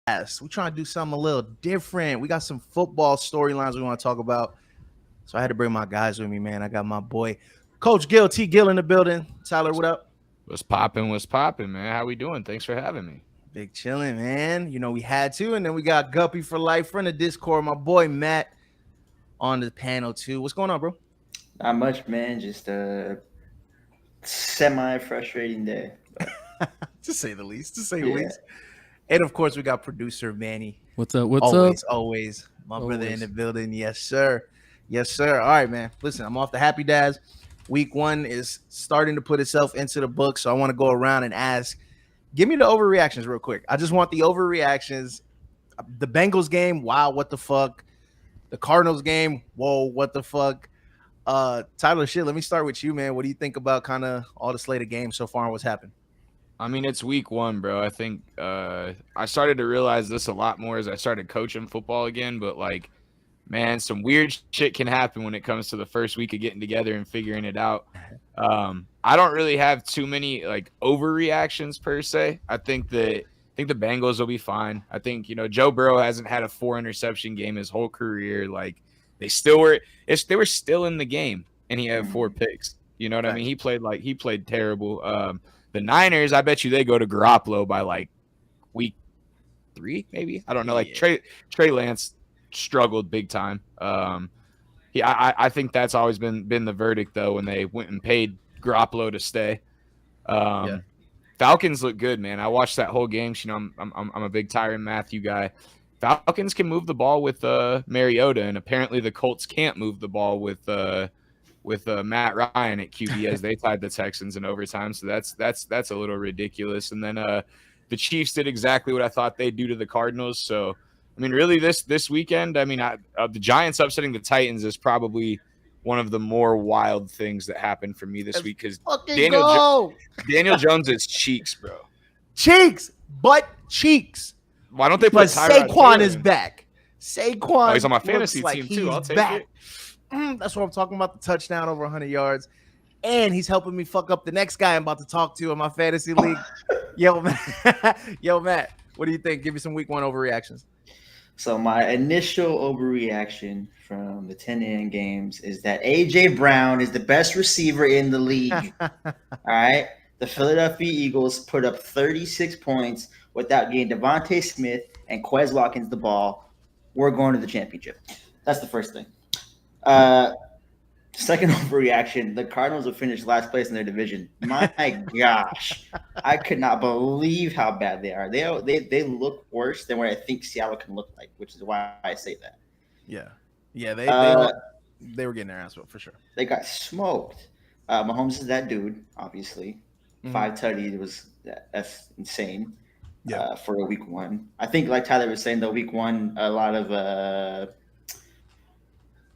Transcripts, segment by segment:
We're trying to do something a little different. We got some football storylines we want to talk about. So I had to bring my guys with me, man. I got my boy, Coach Gil, T. Gill in the building. Tyler, what up? What's popping? What's popping, man? How we doing? Thanks for having me. Big chilling, man. You know, we had to. And then we got Guppy for life, friend of Discord, my boy Matt on the panel, too. What's going on, bro? Not much, man. Just a semi-frustrating day. To say the least, to say the Yeah. least. And of course, we got producer Manny. What's up? What's always, up? Always. My brother in Always. the building. Yes, sir. Yes, sir. All right, man. Listen, I'm off the Happy Dads. Week 1 is starting to put itself into the book. So I want to go around and ask, give me the overreactions real quick. I just want the overreactions. The Bengals game, wow, what the fuck? The Cardinals game, whoa, what the fuck? Tyler, shit, let me start with you, man. What do you think about kind of all the slate of games so far and what's happened? I mean, it's week 1, bro. I think I started to realize this a lot more as I started coaching football again. But, like, man, some weird shit can happen when it comes to the first week of getting together and figuring it out. I don't really have too many, like, overreactions per se. I think the Bengals will be fine. I think, Joe Burrow hasn't had a 4-interception game his whole career. Like, they were still in the game, and he had 4 picks. You know what I mean? He played terrible. The Niners, I bet you they go to Garoppolo by like week 3, maybe. I don't know. Like Trey Lance struggled big time. I think that's always been the verdict though when they went and paid Garoppolo to stay. Falcons look good, man. I watched that whole game. I'm a big Tyrann Mathieu guy. Falcons can move the ball with Mariota, and apparently the Colts can't move the ball with Matt Ryan at QB as they tied the Texans in overtime. So that's a little ridiculous. And then the Chiefs did exactly what I thought they'd do to the Cardinals. So, I mean, really this weekend, I mean, the Giants upsetting the Titans is probably one of the more wild things that happened for me this week because Daniel Jones' cheeks, bro. Cheeks, butt cheeks. Why don't they put Tyrod Saquon is back. Saquon. Oh, he's on my fantasy team too. I'll take it. That's what I'm talking about. The touchdown over 100 yards. And he's helping me fuck up the next guy I'm about to talk to in my fantasy league. Yo, Matt, what do you think? Give me some week 1 overreactions. So my initial overreaction from the 10-in games is that A.J. Brown is the best receiver in the league. All right? The Philadelphia Eagles put up 36 points without getting Devontae Smith and Quez Watkins the ball. We're going to the championship. That's the first thing. Second overreaction, the Cardinals will finish last place in their division. My gosh, I could not believe how bad they are. They look worse than what I think Seattle can look like, which is why I say that. Yeah, they were getting their ass whooped for sure. They got smoked. Mahomes is that dude, obviously. 5 tutties that's insane. Yeah, for a week 1. I think, like Tyler was saying, though, week 1, a lot of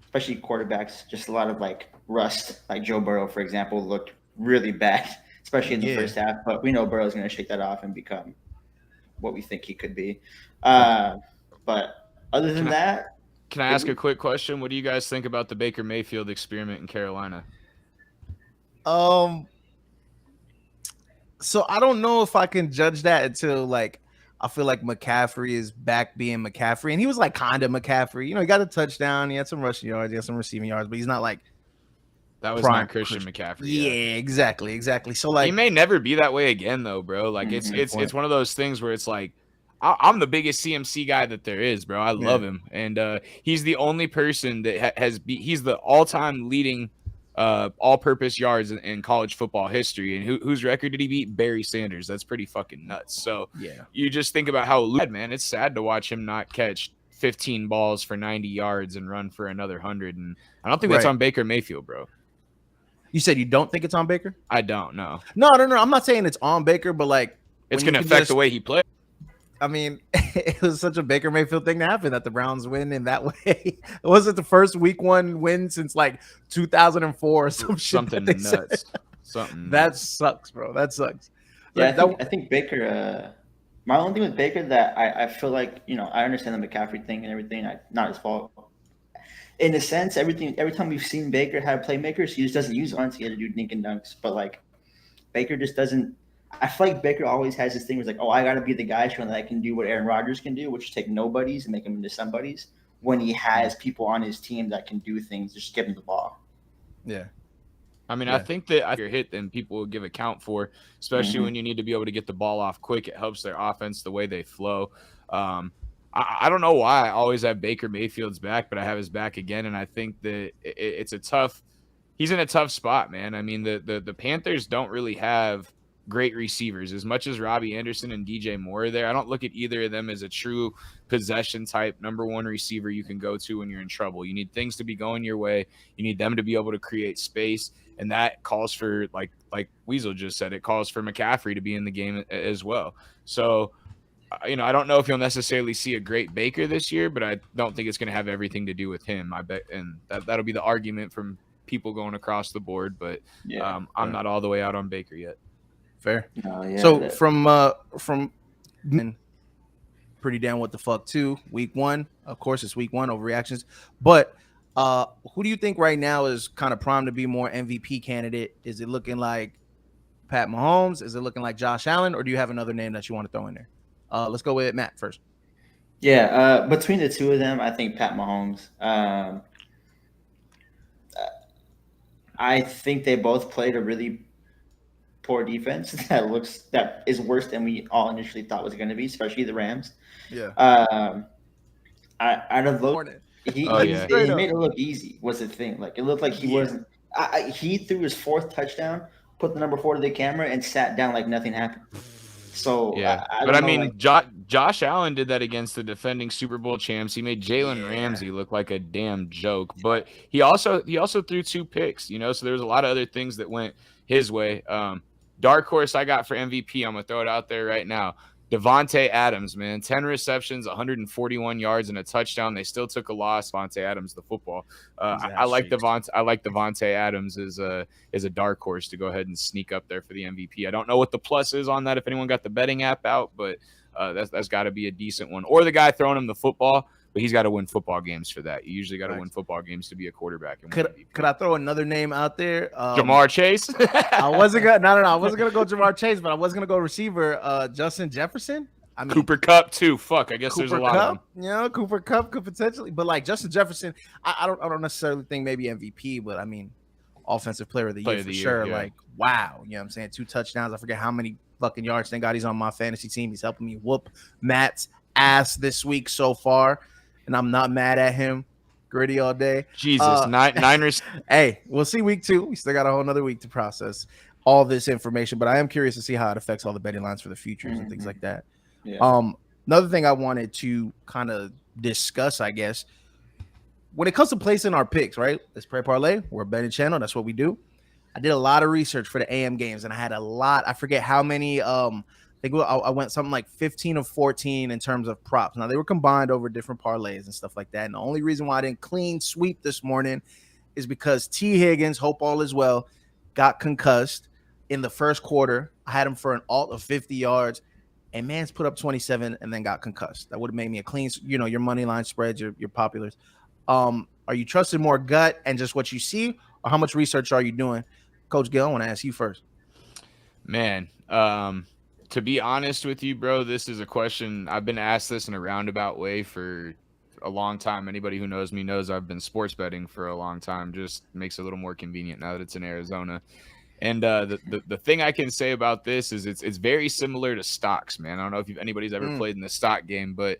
especially quarterbacks, just a lot of like rust. Like Joe Burrow, for example, looked really bad, especially in the first half. But we know Burrow's going to shake that off and become what we think he could be. But other than that, can I ask a quick question? What do you guys think about the Baker Mayfield experiment in Carolina? So I don't know if I can judge that until like I feel like McCaffrey is back being McCaffrey, and he was like kind of McCaffrey. He got a touchdown, he had some rushing yards, he had some receiving yards, but he's not like that was not Christian McCaffrey. Yeah, exactly. So like he may never be that way again, though, bro. Like it's one of those things where it's like I'm the biggest CMC guy that there is, bro. I love him, and he's the only person that he's the all-time leading all-purpose yards in college football history. And whose record did he beat? Barry Sanders. That's pretty fucking nuts. So you just think about how man, it's sad to watch him not catch 15 balls for 90 yards and run for another 100. And I don't think that's on Baker Mayfield, bro. You said you don't think it's on Baker? I don't know. No. I'm not saying it's on Baker, but like it's going to affect the way he plays. I mean, it was such a Baker Mayfield thing to happen that the Browns win in that way. It wasn't the first week 1 win since like 2004 or something nuts. That sucks, bro. That sucks. Yeah, I think Baker. My only thing with Baker that I feel like I understand the McCaffrey thing and everything. Not his fault. In a sense, every time we've seen Baker have playmakers, he just doesn't use arms. He had to do dink and dunks, but like Baker just doesn't. I feel like Baker always has this thing where it's like, oh, I got to be the guy showing that I can do what Aaron Rodgers can do, which is take nobodies and make them into somebodies. When he has people on his team that can do things, just give him the ball. Yeah. I mean, I think that if you're hit, then people will give account for, especially when you need to be able to get the ball off quick. It helps their offense the way they flow. I don't know why I always have Baker Mayfield's back, but I have his back again, and I think that it's a tough. He's in a tough spot, man. I mean, the Panthers don't really have great receivers. As much as Robbie Anderson and DJ Moore are there, I don't look at either of them as a true possession type number one receiver you can go to when you're in trouble. You need things to be going your way. You need them to be able to create space, and that calls for, like Weasel just said, it calls for McCaffrey to be in the game as well. So, I don't know if you'll necessarily see a great Baker this year, but I don't think it's going to have everything to do with him. I bet, and that'll be the argument from people going across the board, but I'm not all the way out on Baker yet. Fair. So from pretty down what the fuck too. Week 1, of course, it's week 1 overreactions. But who do you think right now is kind of primed to be more MVP candidate? Is it looking like Pat Mahomes? Is it looking like Josh Allen? Or do you have another name that you want to throw in there? Let's go with Matt first. Yeah, between the two of them, I think Pat Mahomes. I think they both played a really poor defense that is worse than we all initially thought was going to be, especially the Rams. Yeah. Out of those, he made it look easy. Was the thing, like it looked like he wasn't. He threw his 4th touchdown, put the number 4 to the camera, and sat down like nothing happened. So I mean, Josh Allen did that against the defending Super Bowl champs. He made Jalen Ramsey look like a damn joke, but he also threw 2 picks. So there was a lot of other things that went his way. Dark horse I got for MVP, I'm gonna throw it out there right now. Devontae Adams, man, 10 receptions, 141 yards, and a touchdown. They still took a loss. Devontae Adams, the football. I like Devontae Adams as a dark horse to go ahead and sneak up there for the MVP. I don't know what the plus is on that if anyone got the betting app out, but that's got to be a decent one. Or the guy throwing him the football, but he's got to win football games for that. You usually got to win football games to be a quarterback. And could I throw another name out there? Jamar Chase? I wasn't gonna go Jamar Chase, but I was gonna go receiver Justin Jefferson. I mean, Cooper Kupp too. Fuck, I guess Cooper there's a lot Kupp, of them. Yeah, Cooper Kupp could potentially, but like Justin Jefferson, I don't necessarily think maybe MVP, but I mean, offensive player of the year for sure. Yeah. Like, wow, you know what I'm saying? 2 touchdowns. I forget how many fucking yards. Thank God he's on my fantasy team. He's helping me whoop Matt's ass this week so far. And I'm not mad at him. Gritty all day. Jesus, Niners. Hey, we'll see week 2. We still got a whole nother week to process all this information, but I am curious to see how it affects all the betting lines for the futures and things like that. Yeah. Another thing I wanted to kind of discuss, I guess, when it comes to placing our picks, right? Let's PrayParlay. We're a betting channel. That's what we do. I did a lot of research for the AM games, and I had a lot. I forget how many. I think I went something like 15 or 14 in terms of props. Now, they were combined over different parlays and stuff like that. And the only reason why I didn't clean sweep this morning is because T. Higgins, hope all is well, got concussed in the first quarter. I had him for an alt of 50 yards, and Mans put up 27 and then got concussed. That would have made me a clean, your money line spreads, your populars. Are you trusting more gut and just what you see, or how much research are you doing? Coach Gill, I want to ask you first. Man, to be honest with you, bro, this is a question I've been asked this in a roundabout way for a long time. Anybody who knows me knows I've been sports betting for a long time. Just makes it a little more convenient now that it's in Arizona. And the thing I can say about this is it's very similar to stocks, man. I don't know if anybody's ever played in the stock game, but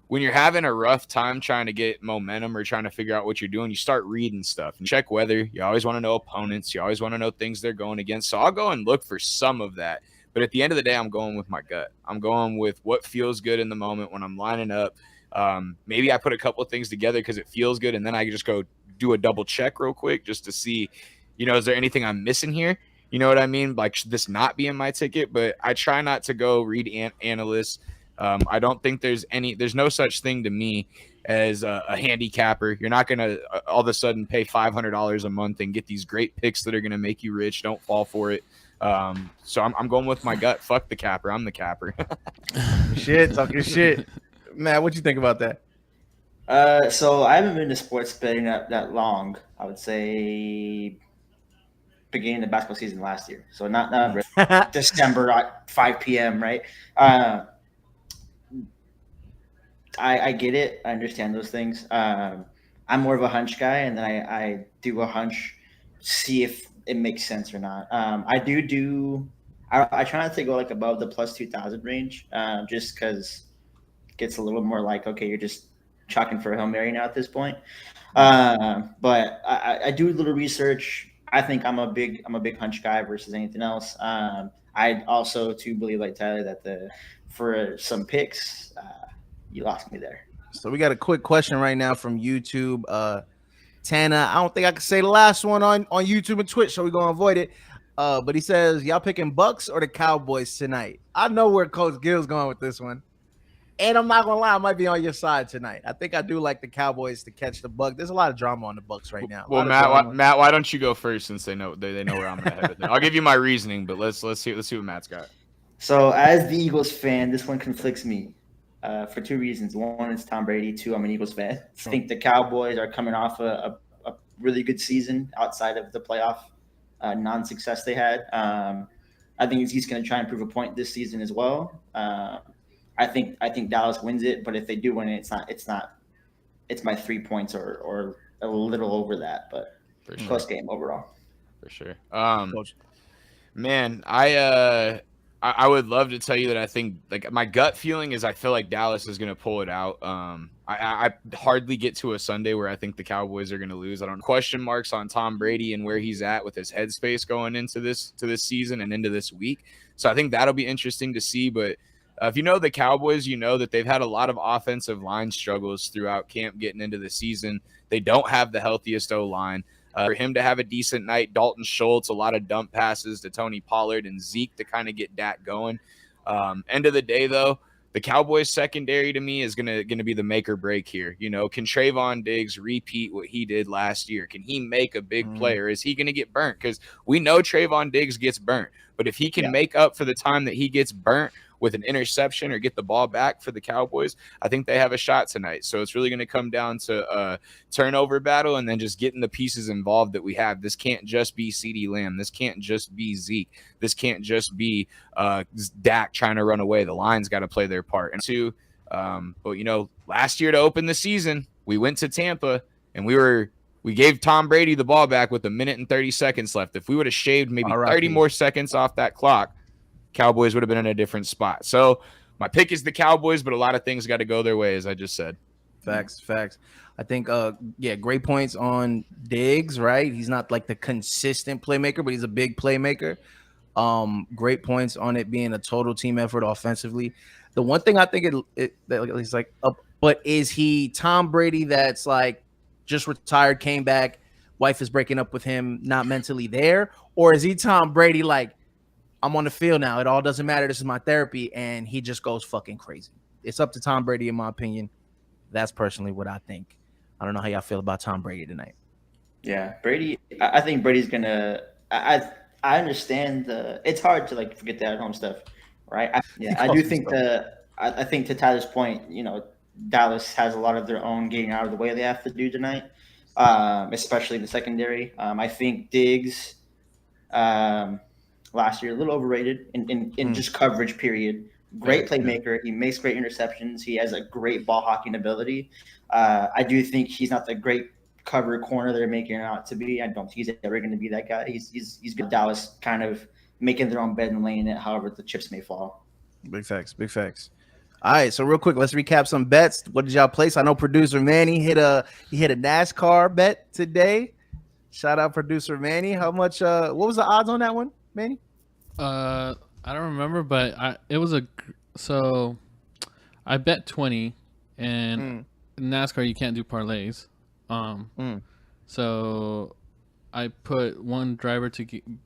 when you're having a rough time trying to get momentum or trying to figure out what you're doing, you start reading stuff and check weather. You always want to know opponents. You always want to know things they're going against. So I'll go and look for some of that. But at the end of the day, I'm going with my gut. I'm going with what feels good in the moment when I'm lining up. Maybe I put a couple of things together because it feels good, and then I can just go do a double check real quick just to see, is there anything I'm missing here? You know what I mean? Like, should this not be in my ticket? But I try not to go read analysts. I don't think there's no such thing to me as a handicapper. You're not going to all of a sudden pay $500 a month and get these great picks that are going to make you rich. Don't fall for it. So I'm going with my gut. Fuck the capper. I'm the capper. Talk your shit. Matt, what you think about that? So I haven't been to sports betting that long. I would say beginning of the basketball season last year. So not December at 5 p.m. Right. I get it. I understand those things. I'm more of a hunch guy, and then I do a hunch, see if it makes sense or not. I try not to go like above the plus 2,000 range, just because it gets a little more like, okay, you're just chalking for a Hail Mary now at this point. But I do a little research. I think I'm a big hunch guy versus anything else. I also too believe, like Tyler, that for some picks, you lost me there. So we got a quick question right now from YouTube. Tana, I don't think I can say the last one on YouTube and Twitch, so we're gonna avoid it. But he says, y'all picking Bucks or the Cowboys tonight? I know where Coach Gill's going with this one. And I'm not gonna lie, I might be on your side tonight. I think I do like the Cowboys to catch the Buck. There's a lot of drama on the Bucks right now. Well, Matt, why don't you go first since they know where I'm gonna head with it? I'll give you my reasoning, but let's see what Matt's got. So as the Eagles fan, this one conflicts me for two reasons. One is Tom Brady. Two, I'm an Eagles fan. I think the Cowboys are coming off a really good season outside of the playoff non-success they had. I think he's going to try and prove a point this season as well. I think Dallas wins it, but if they do win it, it's my 3 points or a little over that, but close game overall. For sure. Man, I would love to tell you that I think, like, my gut feeling is I feel like Dallas is going to pull it out. I hardly get to a Sunday where I think the Cowboys are going to lose. I don't know. Question marks on Tom Brady and where he's at with his headspace going into this season and into this week. So I think that'll be interesting to see. But if you know the Cowboys, you know that they've had a lot of offensive line struggles throughout camp getting into the season. They don't have the healthiest O-line. For him to have a decent night, Dalton Schultz, a lot of dump passes to Tony Pollard and Zeke to kind of get Dak going. End of the day, though, the Cowboys secondary to me is gonna be the make or break here. You know, can Trayvon Diggs repeat what he did last year? Can he make a big play, or is he gonna get burnt? Because we know Trayvon Diggs gets burnt, but if he can make up for the time that he gets burnt with an interception or get the ball back for the Cowboys, I think they have a shot tonight. So it's really going to come down to a turnover battle and then just getting the pieces involved that we have. This can't just be CeeDee Lamb. This can't just be Zeke. This can't just be Dak trying to run away. The line's got to play their part. And but you know, last year to open the season, we went to Tampa and we gave Tom Brady the ball back with 1 minute and 30 seconds left. If we would have shaved maybe 30 more seconds off that clock, Cowboys would have been in a different spot. So my pick is the Cowboys, but a lot of things got to go their way, as I just said. Facts. I think, great points on Diggs, right? He's not like the consistent playmaker, but he's a big playmaker. Great points on it being a total team effort offensively. The one thing I think it's like, but is he Tom Brady that's like just retired, came back, wife is breaking up with him, not mentally there? Or is he Tom Brady like, I'm on the field now, it all doesn't matter, this is my therapy, and he just goes fucking crazy? It's up to Tom Brady, in my opinion. That's personally what I think. I don't know how y'all feel about Tom Brady tonight. Yeah, Brady. I think Brady's gonna. I understand it's hard to like forget the at home stuff, right? I do think I think to Tyler's point, you know, Dallas has a lot of their own getting out of the way they have to do tonight, especially the secondary. I think Diggs last year a little overrated in just coverage. Period. Great playmaker. He makes great interceptions. He has a great ball hawking ability. I do think he's not the great cover corner they're making him out to be. I don't think he's ever going to be that guy. He's good. Dallas kind of making their own bed and laying it, however the chips may fall. Big facts. All right, so real quick, let's recap some bets. What did y'all place? I know producer Manny hit a NASCAR bet today. Shout out producer Manny. How much? What was the odds on that one, Manny? I don't remember, but I bet 20, and in NASCAR you can't do parlays. So I put one driver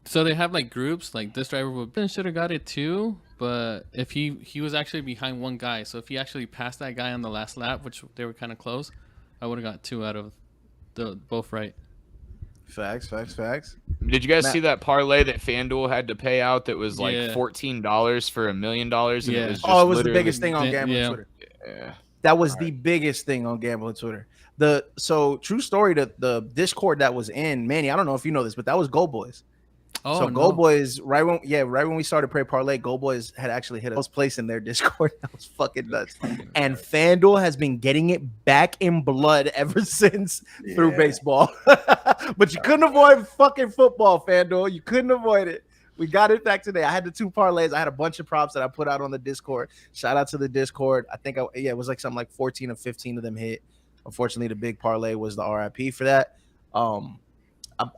so they have like groups, like this driver should have got it too, but if he was actually behind one guy, so if he actually passed that guy on the last lap, which they were kind of close, I would have got 2 out of both right. Facts. Did you guys see that parlay that FanDuel had to pay out that was like $14 for $1 million? And yeah. It was the biggest thing on gambling Twitter. Yeah. That was the biggest thing on gambling Twitter. So true story, the Discord that was in, Manny, I don't know if you know this, but that was Go Boys. Oh, So no. Go Boys, right when we started Pray Parlay, Go Boys had actually hit a place in their Discord. That was fucking nuts. And FanDuel has been getting it back in blood ever since through baseball. But you couldn't avoid fucking football, FanDuel. You couldn't avoid it. We got it back today. I had the 2 parlays. I had a bunch of props that I put out on the Discord. Shout out to the Discord. I think it was like something like 14 or 15 of them hit. Unfortunately, the big parlay was the RIP for that.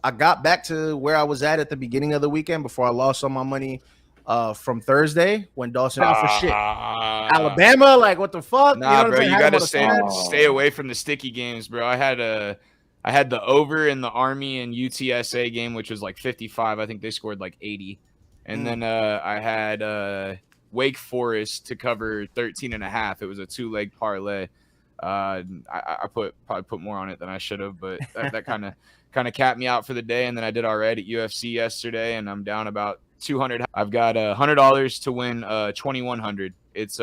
I got back to where I was at the beginning of the weekend before I lost all my money from Thursday when Dawson for shit. Alabama, like what the fuck? Nah, you know bro, you gotta stay stay away from the sticky games, bro. I had the over in the Army and UTSA game, which was like 55. I think they scored like 80. And then I had Wake Forest to cover 13.5. It was a 2-leg parlay. I probably put more on it than I should have, but that kind of capped me out for the day. And then I did all right at UFC yesterday, and I'm down about 200. I've got $100 to win 2,100. It's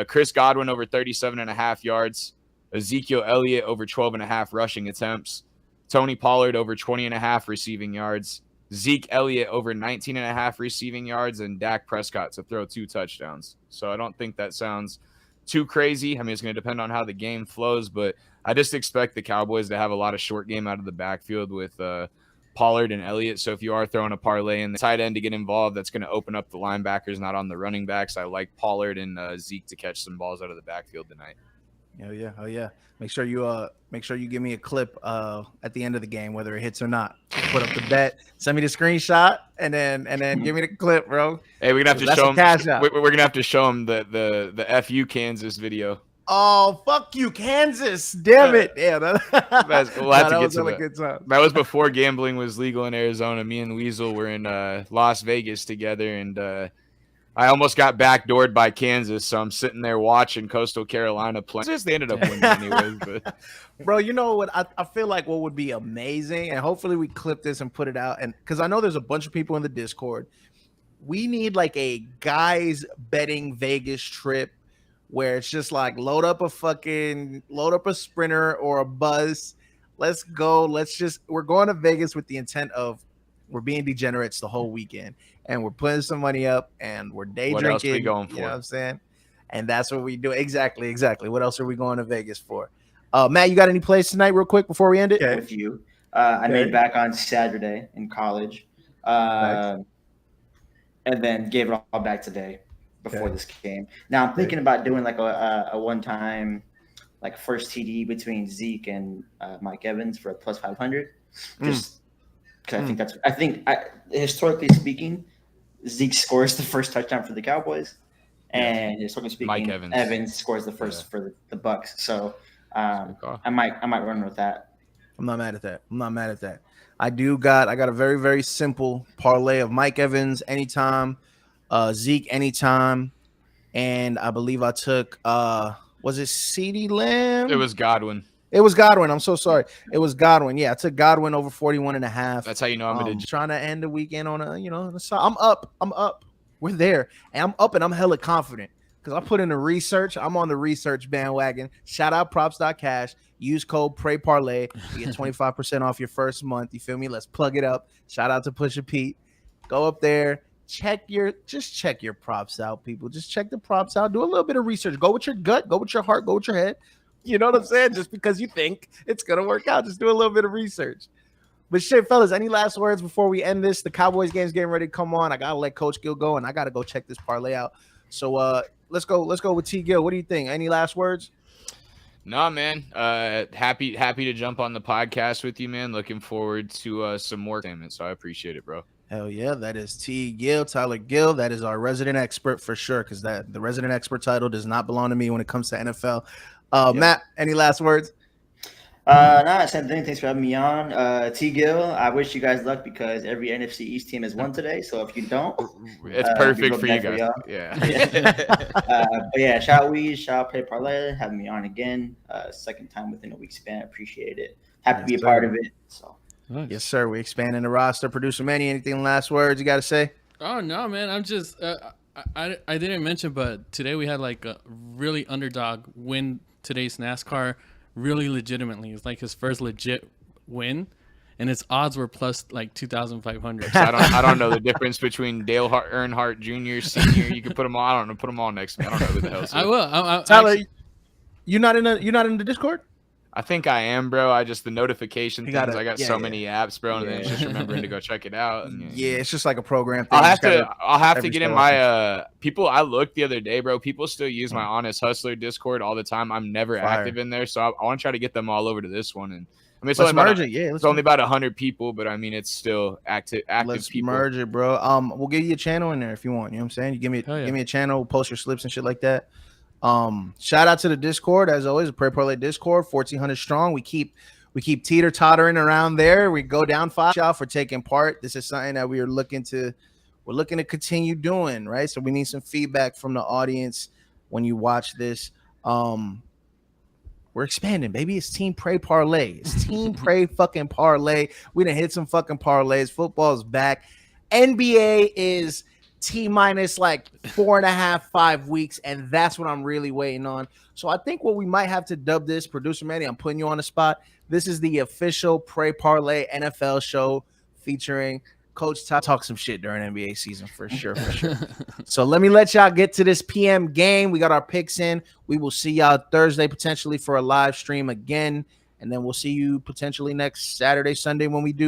Chris Godwin over 37.5 yards, Ezekiel Elliott over 12.5 rushing attempts, Tony Pollard over 20.5 receiving yards, Zeke Elliott over 19.5 receiving yards, and Dak Prescott to throw 2 touchdowns. So I don't think that sounds too crazy. I mean, it's going to depend on how the game flows, but I just expect the Cowboys to have a lot of short game out of the backfield with Pollard and Elliott. So if you are throwing a parlay in the tight end to get involved, that's going to open up the linebackers, not on the running backs. I like Pollard and Zeke to catch some balls out of the backfield tonight. Oh yeah. Make sure you give me a clip at the end of the game, whether it hits or not. Put up the bet, send me the screenshot, and then give me the clip, bro. Hey, we're gonna have to show them. We're gonna have to show them the FU Kansas video. Oh, fuck you, Kansas! Damn it! Yeah, we'll have to get to that. Good time. That was before gambling was legal in Arizona. Me and Weasel were in Las Vegas together, and I almost got backdoored by Kansas, so I'm sitting there watching Coastal Carolina play. They ended up winning anyways. But bro, you know what? I feel like what would be amazing, and hopefully we clip this and put it out, and because I know there's a bunch of people in the Discord. We need like a guys betting Vegas trip where it's just like load up a Sprinter or a bus. Let's go. We're going to Vegas with the intent of we're being degenerates the whole weekend, and we're putting some money up, and we're day what drinking. Else we going for? You know what I'm saying? And that's what we do. Exactly. What else are we going to Vegas for? Matt, you got any plays tonight real quick before we end it? With you. I made back on Saturday in college. Nice. And then gave it all back today before this game. Now I'm thinking about doing like a one-time like first TD between Zeke and Mike Evans for a plus 500. Just because I think historically speaking, Zeke scores the first touchdown for the Cowboys, and historically speaking, Mike Evans scores the first for the Bucks. So I might run with that. I'm not mad at that. I got a very, very simple parlay of Mike Evans anytime, Zeke anytime, and I believe I took was it CeeDee Lamb? It was Godwin. I'm so sorry. It was Godwin. Yeah, I took Godwin over 41.5. That's how you know I'm gonna trying to end the weekend on I'm up. We're there, and I'm up, and I'm hella confident because I put in the research. I'm on the research bandwagon. Shout out props.cash. Use code PrayParlay. You get 25% off your first month. You feel me? Let's plug it up. Shout out to Pusha Pete. Go up there. Check your props out, people. Just check the props out. Do a little bit of research. Go with your gut. Go with your heart. Go with your head. You know what I'm saying? Just because you think it's going to work out, just do a little bit of research. But shit, fellas, any last words before we end this? The Cowboys game's getting ready to come on. I got to let Coach Gill go, and I got to go check this parlay out. So let's go with T. Gill. What do you think? Any last words? No, man. Happy to jump on the podcast with you, man. Looking forward to some more entertainment, so I appreciate it, bro. Hell yeah, that is T. Gill, Tyler Gill. That is our resident expert for sure, because the resident expert title does not belong to me when it comes to NFL. Matt, any last words? No, same thing. Thanks for having me on. T. Gill, I wish you guys luck because every NFC East team has won today. So if you don't, it's perfect for you guys. But yeah, shout out Pray Parlay, having me on again. Second time within a week span. Appreciate it. Happy to be a part of it. So Nice. Yes, sir. We expanding the roster. Producer Manny, anything last words you got to say? Oh no, man. I'm just I didn't mention, but today we had like a really underdog win today's NASCAR really legitimately. It's like his first legit win, and its odds were plus like 2,500. So I don't know the difference between Dale Earnhardt Jr., Senior. You can put them all. I don't know. Put them all next to me. I don't know who the hell. I will. Tyler, you're not in the Discord? I think I am, bro. I just the notification You things. gotta- I got yeah, so yeah. many apps, bro, and then it's just remembering to go check it out. And, Yeah, it's just like a program thing. I'll You have just to. gotta- I'll have to every get in so my people. I looked the other day, bro. People still use my Honest Hustler Discord all the time. I'm never Fire. active in there, so I want to try to get them all over to this one. And I mean, it's Let's only about merge it. Yeah, it's only about 100 people, but I mean, it's still active let's people. merge it, bro. We'll give you a channel in there if you want. You know what I'm saying? You give me Hell yeah. give me a channel, post your slips and shit like that. Shout out to the Discord as always, the PrayParlay Discord, 1,400 strong. We keep teeter tottering around there. We go down 5 y'all for taking part. This is something that we're looking to continue doing, right? So we need some feedback from the audience when you watch this. We're expanding, baby. It's Team Pray Parlay. It's Team Pray fucking Parlay. We done hit some fucking parlays. Football's back. NBA is T-minus like 4.5, 5 weeks, and that's what I'm really waiting on. So I think what we might have to dub this, producer Manny, I'm putting you on the spot. This is the official Pray Parlay NFL show featuring Coach Ty. Talk some shit during NBA season for sure. So let me let y'all get to this PM game. We got our picks in. We will see y'all Thursday potentially for a live stream again, and then we'll see you potentially next Saturday, Sunday when we do